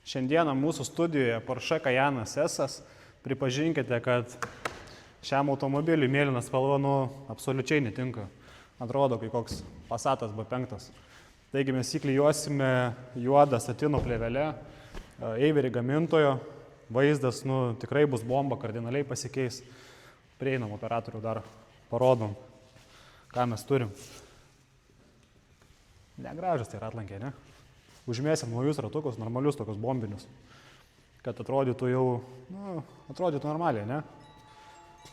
Šiandieną mūsų studijoje Porsche Cayenne S. Pripažinkite, kad šiam automobiliui mėlyna spalva absoliučiai netinka. Atrodo, kai koks Passatas B5. Taigi mes įklijuosime juodą satino plėvelę, Avery gamintojo. Vaizdas tikrai bus bomba, kardinaliai pasikeis. Prieinam operatorių dar parodom, ką mes turim. Negražas tai ratlankė, ne? Užmėsim naujus ratukus, normalius tokius bombinius, kad atrodytų jau, atrodytų normaliai, ne?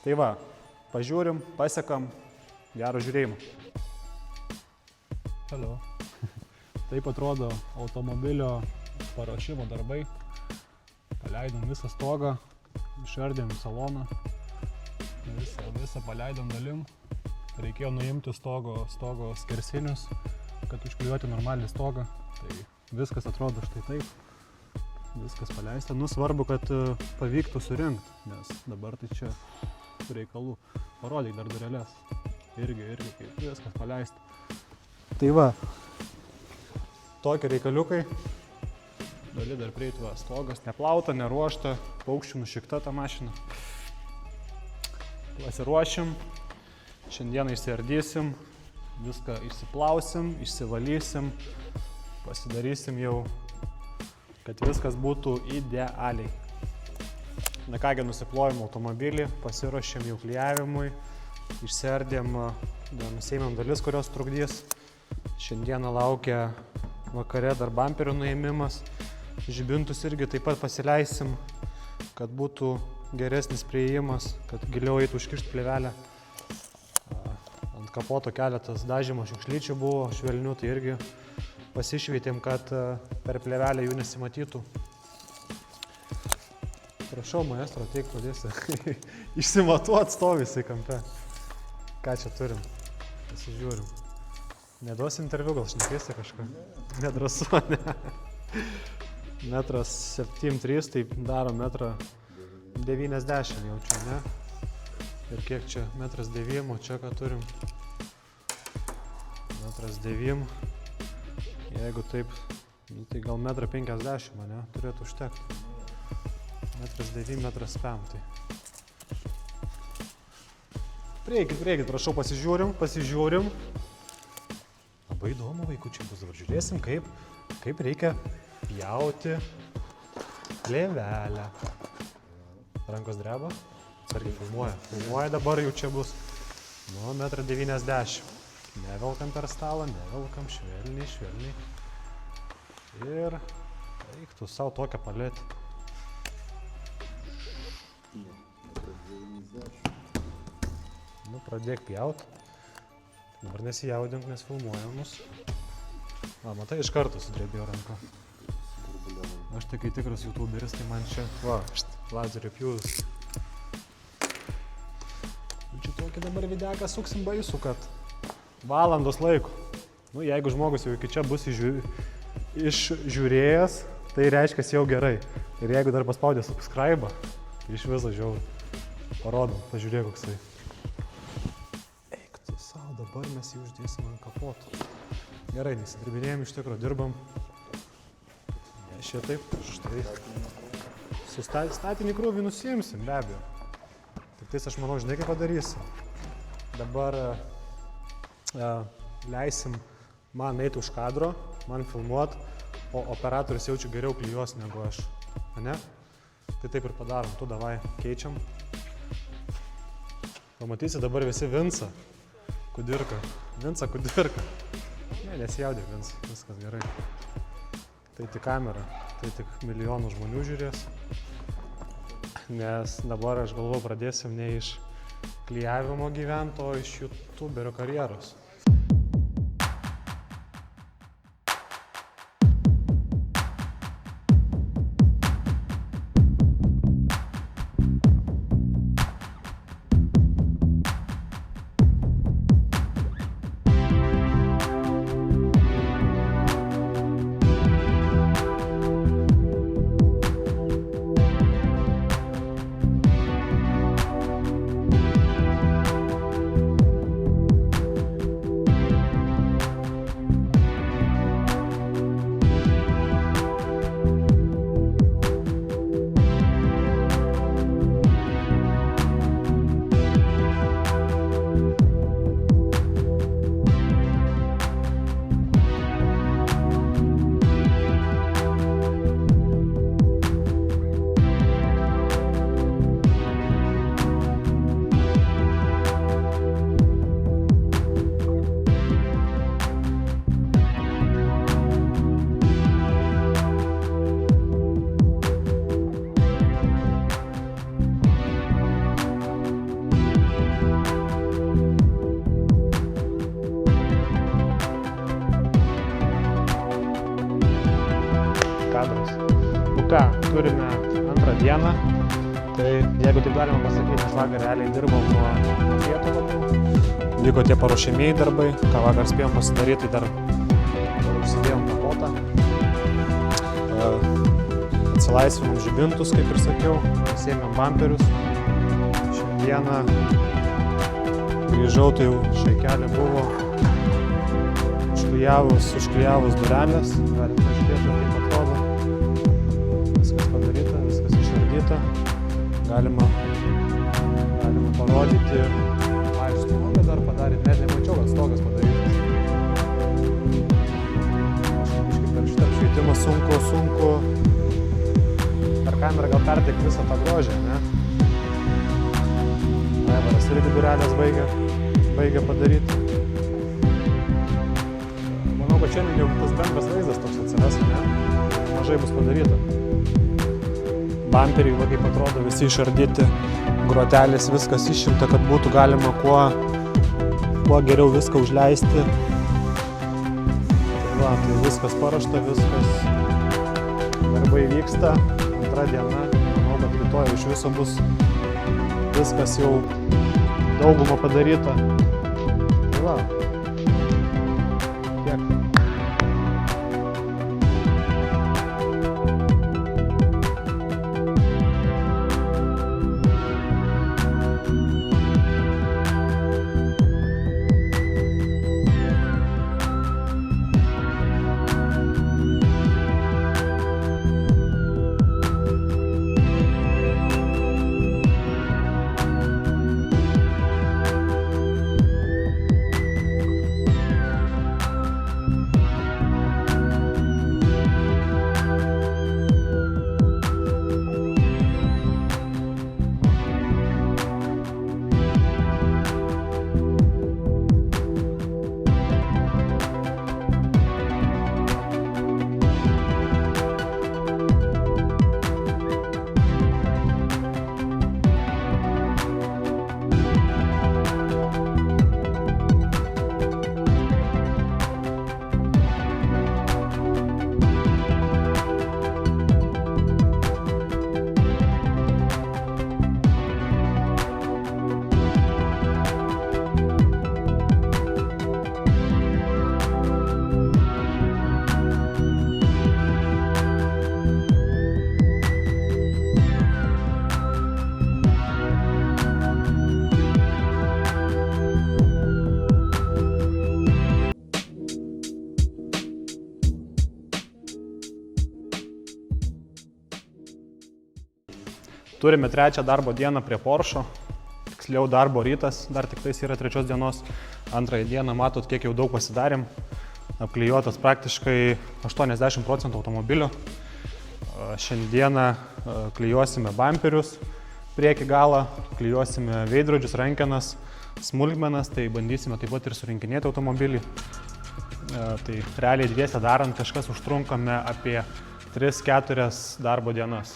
Tai va, pažiūrim, pasekam, gero žiūrėjimo. Hello. Taip atrodo automobilio paruošimo darbai. Paleidom visą stogą, išardėm saloną, visą paleidom dalim. Reikėjo nuimti stogo skersinius, kad užklijuoti normaliai stogą. Tai viskas atrodo štai taip, viskas paleista. Svarbu, kad pavyktų surinkti, nes dabar tai čia reikalų. Parodyk dar dureles. Irgi, kaip viskas paleista. Tai va, tokie reikaliukai. Gali dar prieiti, stogas neplauta, neruošta, paukščių nušikta ta mašina. Pasiruošim, šiandieną išsiardysim, viską išsiplausim, išsivalysim, pasidarysim jau, kad viskas būtų idealiai. Na kągi, nusiplojom automobilį, pasiruošėm jau klijavimui, išsiardėm, nusėmėm dalis, kurios trukdys. Šiandieną laukia vakare dar bamperių nuėmimas. Žibintus irgi taip pat pasileisim, kad būtų geresnis priėjimas, kad giliau eitų užkišti plėvelę. Ant kapoto keletas dažymo šiukšlyčių buvo, švelnių, tai irgi pasišvietėm, kad per plėvelę jų nesimatytų. Prašau, maestro, teik padėsi. Išsimatuot stovis į kampe. Ką čia turim? Pasižiūrim. Neduos interviu, gal šnekėsi kažką? Nedrasu, ne? 1,73 m, tai daro 1,90 m jau čia, ne? Ir kiek čia? 1,9 m, o čia ką turim? 1,9 m. Jeigu taip, tai gal 1,50 m, ne? Turėtų užtekti. 1,9 m, 1,5 m, tai. Prieikit, prašau, pasižiūrim. Labai įdomu, vaikučiai, bus dabar žiūrėsim, kaip reikia pjauti plėvelę. Rankos dreba, atsargiai filmuoja dabar jau čia bus 1,90 m. Nevelkam per stalą, nevelkam, švelniai. Ir reiktų savo tokią paletę. Pradėk pjaut. Dabar nesijaudink, nes filmuoja mus. Matai, iš karto sudrebėjo ranka. Aš tai kai tikras youtuberis, tai man čia, lazerio pjūvis. Čia tokį dabar videką suksim baisų, kad valandos laiko. Jeigu žmogus jau iki čia bus išžiūrėjęs, tai reiškia jau gerai. Ir jeigu dar paspaudė subscribe, tai iš viso žiauru. Parodom, pažiūrėk koksai. Eik tu savo, dabar mes jį uždėsim ant kapoto. Gerai, nesidirbinėjom, iš tikro dirbam. Ne šitaip, štai. Su statinį krūvį nusiimsim, be abejo. Tik tais aš manau, žinai kaip padarysim. Dabar leisim man eiti už kadro, man filmuot, o operatorius jaučiu geriau klijuos negu aš. Ne? Tai taip ir padarom, tu davai, keičiam. Pamatysi dabar visi Vincą Kudirką. Ne, nesijaudėk, Vince, viskas gerai. Tai tik kamera, tai tik milijonų žmonių žiūrės. Nes dabar aš galvoju pradėsim ne iš klijavimo gyventi, o iš youtuberio karjeros. bamperis. Nu ką, turime antrą dieną, tai jeigu taip galima pasakyti, nes vakar realiai dirbom nuo pietų labiau. Vyko tie paruošiamieji darbai, ką vakar spėjom pasidaryti, tai dar užsidėjom kapotą. Atsilaisvinom žibintus, kaip ir sakiau, pasiėmėm bamperius. Šiandieną grįžau, tai jau šaikelė buvo užklijavus durelės. Galite pažiūrėti, kaip atrodo. Viskas padaryta, viskas išardyta. Galima parodyti stogą dar padaryti, net nemačiau, kad stogas padarytas. Per šitą apšvietimą sunku per kamerą gal perteikti visą tą grožį, ne? Aivaras irgi durelės baigia padaryti. Manau, kad šiandien jau tas bendras vaizdas toks atsiras, ne? Mažai bus padaryta. Bamperiai, va kaip atrodo, visi išardyti, grotelės, viskas išimta, kad būtų galima kuo geriau viską užleisti. Tai va, tai viskas paruošta, viskas darbai vyksta. Antra diena, manau, kad rytoj iš viso bus viskas jau dauguma padaryta. Tai va. Tiek. Turime trečią darbo dieną prie Porsche, tiksliau darbo rytas, dar tik tais yra trečios dienos. Antrąją dieną matot, kiek jau daug pasidarėm, apklijuotas praktiškai 80% automobilio. Šiandieną klijuosime bamperius prieki galą, klijuosime veidrodžius, rankenas, smulkmenas, tai bandysime taip pat ir surinkinėti automobilį. Tai realiai dviese darant kažkas užtrunkame apie 3-4 darbo dienas.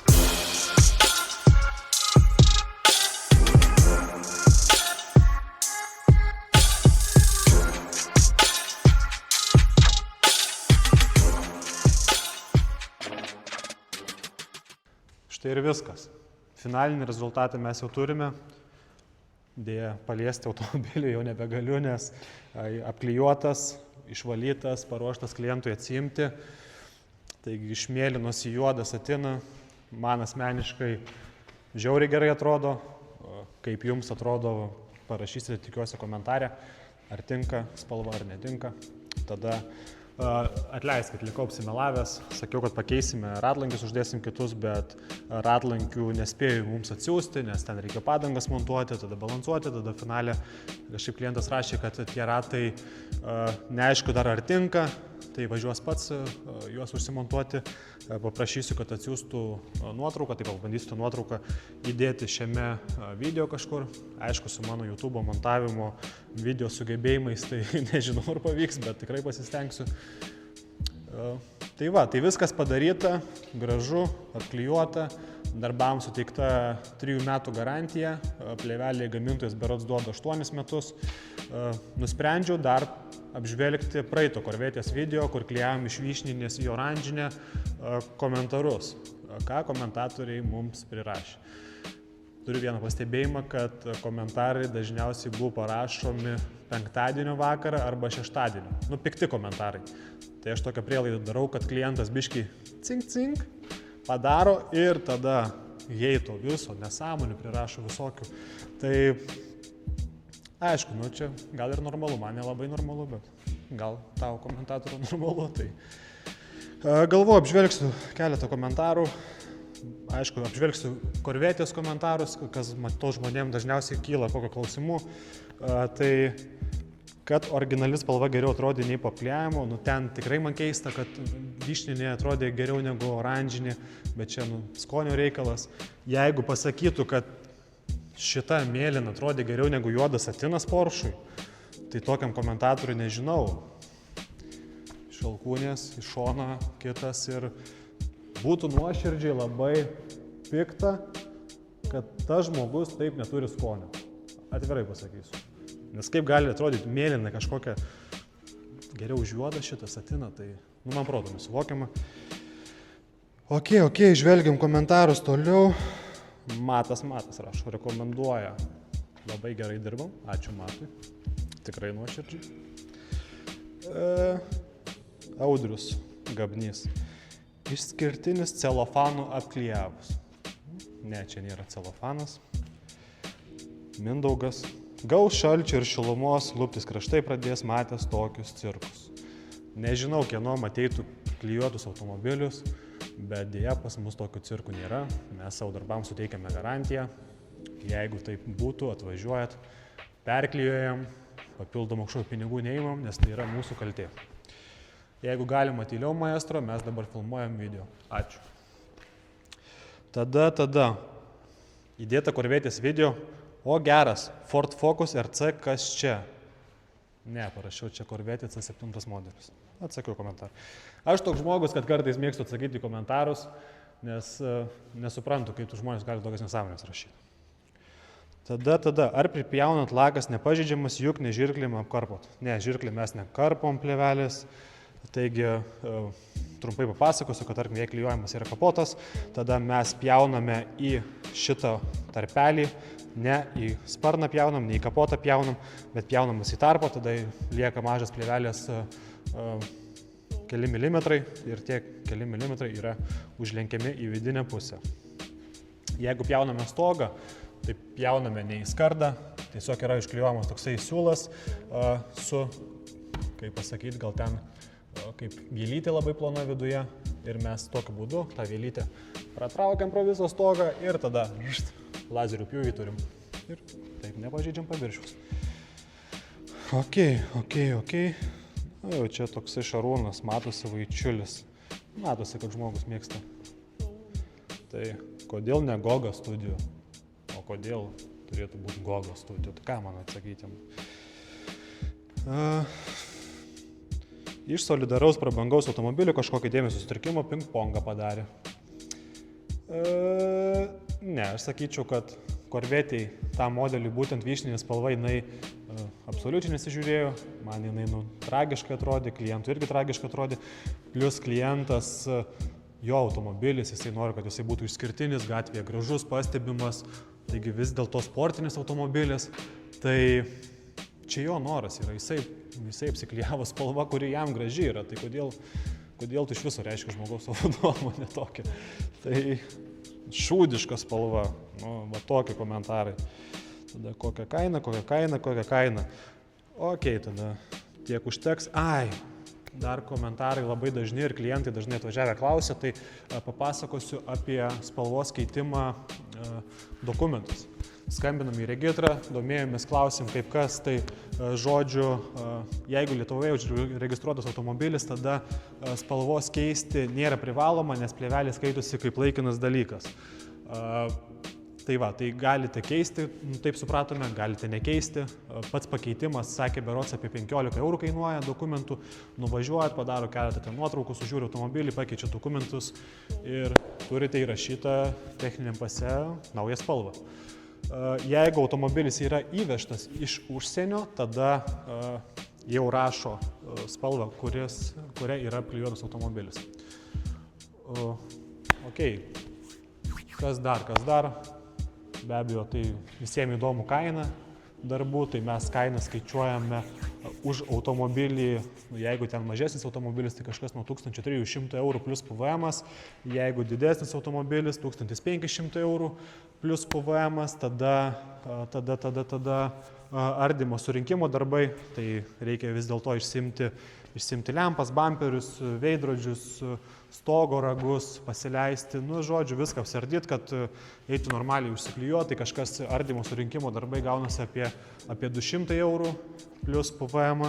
Štai ir viskas. Finalinį rezultatą mes jau turime. Deja, paliesti automobilį jau nebegaliu, nes apklijuotas, išvalytas, paruoštas klientui atsiimti. Taigi išmėlinusi juodą satiną, man asmeniškai žiauriai gerai atrodo. Kaip jums atrodo, parašysite, tikiuosi, komentarę, ar tinka spalva ar netinka. Tada atleiskit, likau apsimelavęs, sakiau, kad pakeisime ratlankius, uždėsim kitus, bet ratlankių nespėjau mums atsiųsti, nes ten reikia padangas montuoti, tada balansuoti, tada finale kažkaip klientas rašė, kad tie ratai neaišku dar ar tinka, tai važiuos pats juos užsimontuoti, paprašysiu, kad atsiųstų nuotrauką, tai pabandysiu tą nuotrauką įdėti šiame video kažkur, aišku, su mano YouTube montavimo video sugebėjimais, tai nežinau, ar pavyks, bet tikrai pasistengsiu. Tai va, tai viskas padaryta, gražu, apklijuota, darbams suteikta 3 metų garantija, plėvelį gamintojas berods duoda 8 metus. Nusprendžiau dar apžvelgti praeito korvetės video, kur klijavom iš vyšninės į oranžinę komentarus, ką komentatoriai mums prirašė. Turiu vieną pastebėjimą, kad komentarai dažniausiai buvo parašomi penktadienio vakarą arba šeštadienio. Pikti komentarai. Tai aš tokią prielaidą darau, kad klientas biškį cink padaro ir tada heito viso, nesąmonių prirašo visokių. Tai aišku, čia gal ir normalu, man nelabai normalu, bet gal tau komentatorių normalu. Tai galvoju, apžvelgsiu keletą komentarų. Aišku, apžvelgsiu korvetės komentarus, kas matau žmonėms dažniausiai kyla kokio klausimų. Tai kad originali spalva geriau atrodė nei po klijavimo, ten tikrai man keista, kad vyšninė atrodė geriau negu oranžinė, bet čia skonio reikalas. Jeigu pasakytų, kad šita mėlyna atrodė geriau negu juodas satinas Porschui, tai tokiam komentatoriui nežinau. Iš alkūnės, iš šono kitas ir būtų nuoširdžiai labai pikta, kad tas žmogus taip neturi skonio. Atvirai pasakysiu. Nes kaip gali atrodyti mėlyna kažkokia geriau už juodą šitą satiną, tai man proto nesuvokiama. Ok, žvelgiam komentarus toliau. Matas rašo, rekomenduoja. Labai gerai dirbam, ačiū Matui. Tikrai nuoširdžiai. Audrius Gabnys. Išskirtinis celofanų apklijavus. Ne, čia nėra celofanas. Mindaugas. Gaus šalčio ir šilumos, luptis kraštai pradės matęs tokius cirkus. Nežinau, kieno mateitų klijuotus automobilius, bet dėja pas mus tokių cirkų nėra. Mes savo darbams suteikiame garantiją. Jeigu taip būtų, atvažiuojat, perklijuojam, papildomų kažkokių pinigų neimam, nes tai yra mūsų kaltė. Jeigu galima tyliau, maestro, mes dabar filmuojam video. Ačiū. Tada. Įdėta korvetės video. O geras, Ford Focus RC, kas čia? Ne, parašiau čia korvetė C7 modelis. Atsakiau komentarą. Aš toks žmogus, kad kartais mėgstu atsakyti į komentarus, nes nesuprantu, kaip tų žmonės gali tokias nesąmonės rašyti. Tada, ar pripjaunant lakas nepažeidžiamas, juk ne žirklėm apkarpot? Ne, žirklėm mes nekarpom plėvelės. Taigi, trumpai papasakosiu, kad tarkim, jei klijuojamas yra kapotas, tada mes pjauname į šitą tarpelį, ne į sparną pjaunam, ne į kapotą pjaunam, bet pjaunamas į tarpą, tada lieka mažas plėvelės keli milimetrai ir tie keli milimetrai yra užlenkiami į vidinę pusę. Jeigu pjauname stogą, tai pjauname ne į skardą, tiesiog yra išklijuojamas toksai siūlas su, kaip pasakyti, gal ten kaip gėlytė labai plona viduje ir mes tokiu būdu tą gėlytę pratraukiam pro visą stogą ir tada lazerių pjūvį turim ir taip nepažeidžiam paviršius. Ok. Jau čia toksai Šarūnas, matosi Vaičiulis. Matosi, kad žmogus mėgsta. Tai kodėl ne Goga studijų? O kodėl turėtų būti Goga studijų? Tai ką man atsakyti? Iš solidaraus prabangaus automobilio kažkokį dėmesio sutrikimo ping-pongą padarė. Ne, aš sakyčiau, kad korvetei tą modelį būtent vyšninė spalva jinai absoliučiai nesižiūrėjo. Man jinai tragiškai atrodė, klientui irgi tragiškai atrodė. Plius klientas, jo automobilis, jisai nori, kad jisai būtų išskirtinis, gatvėje gražus, pastebimas. Taigi vis dėlto sportinis automobilis. Tai čia jo noras yra, jisai apsiklijavo spalva, kuri jam graži yra, tai kodėl tu iš viso reiškia žmogaus savo nuomonę tokią. Tai šūdiška spalva, va tokie komentarai. Tada kokia kaina. Ok, tada tiek užteks. Dar komentarai labai dažni ir klientai dažnai atvažiavę klausia, tai papasakosiu apie spalvos keitimą dokumentus. Skambinam į regitrą, domėjomės, klausim kaip kas, tai žodžiu, jeigu Lietuvoje registruotas automobilis, tada spalvos keisti nėra privaloma, nes plėvelė skaitosi kaip laikinas dalykas. Tai galite keisti, taip supratome, galite nekeisti. Pats pakeitimas, sakė, berods apie 15 eurų kainuoja dokumentų, nuvažiuojat, padaro keletą nuotraukų, sužiūri automobilį, pakeičia dokumentus ir turite įrašytą techniniam pase naują spalvą. Jeigu automobilis yra įvežtas iš užsienio, tada jau rašo spalvą, kuria yra klijuotas automobilis. Ok, kas dar? Be abejo, tai visiems įdomu kaina darbų, tai mes kainą skaičiuojame už automobilį, jeigu ten mažesnis automobilis, tai kažkas nuo 1300 eurų plus PVM, jeigu didesnis automobilis 1500 eurų plus PVM, tada ardymo surinkimo darbai, tai reikia vis dėlto išsimti lempas, bamperius, veidrodžius, stogo ragus, pasileisti, žodžiu, viską apsardyti, kad eitų normaliai užsiklijuoti, tai kažkas ardymo surinkimo darbai gaunasi apie 200 eurų plus PVM.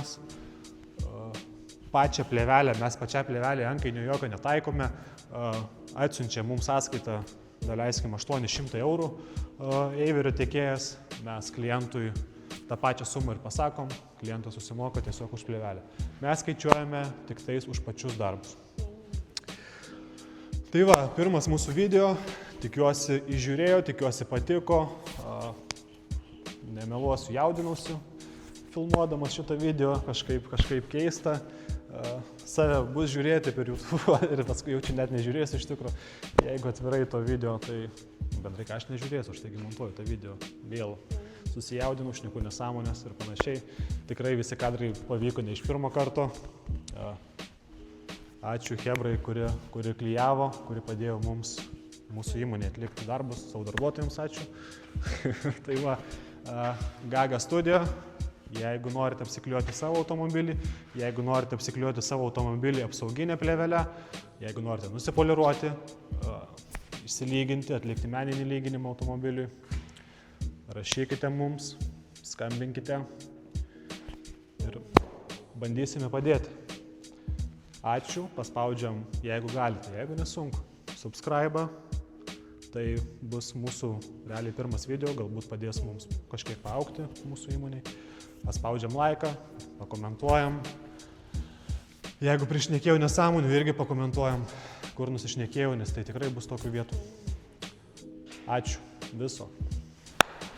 Pačią plėvelę, mes pačią plėvelę antkainio jokio netaikome, atsiunčia mums sąskaitą, daleiskim, 800 eurų Eiverio tiekėjas, mes klientui tą pačią sumą ir pasakom, klientas susimoka tiesiog už plėvelę. Mes skaičiuojame tik tais už pačius darbus. Tai va, pirmas mūsų video, tikiuosi įžiūrėjo, tikiuosi patiko, nemeluosiu, jaudinausi filmuodamas šitą video, kažkaip keista, save bus žiūrėti per YouTube ir paskui jau čia net nežiūrėsiu iš tikrųjų, jeigu atvirai to video, tai bendrai ką aš nežiūrėsiu, aš taigi montuoju tą video vėl. Susijaudinu, šneku nesąmonės ir panašiai. Tikrai visi kadrai pavyko ne iš pirmo karto. Ačiū Hebrai, kuri klijavo, kuri padėjo mums, mūsų įmonė atlikti darbus, savo darbuotojams ačiū. Tai va, Gaga Studio, jeigu norite apsiklijuoti savo automobilį, jeigu norite apsiklijuoti savo automobilį apsauginę plėvelę, jeigu norite nusipoliruoti, išsilyginti, atlikti meninį lyginimą automobiliui, rašykite mums, skambinkite ir bandysime padėti. Ačiū, paspaudžiam, jeigu galite, jeigu nesunku, subscribe, tai bus mūsų realiai pirmas video, galbūt padės mums kažkiek paaugti mūsų įmoniai. Paspaudžiam laiką, pakomentuojam. Jeigu prišnekėjau nesąmonių, irgi pakomentuojam, kur nusišnekėjau, nes tai tikrai bus tokių vietų. Ačiū, viso.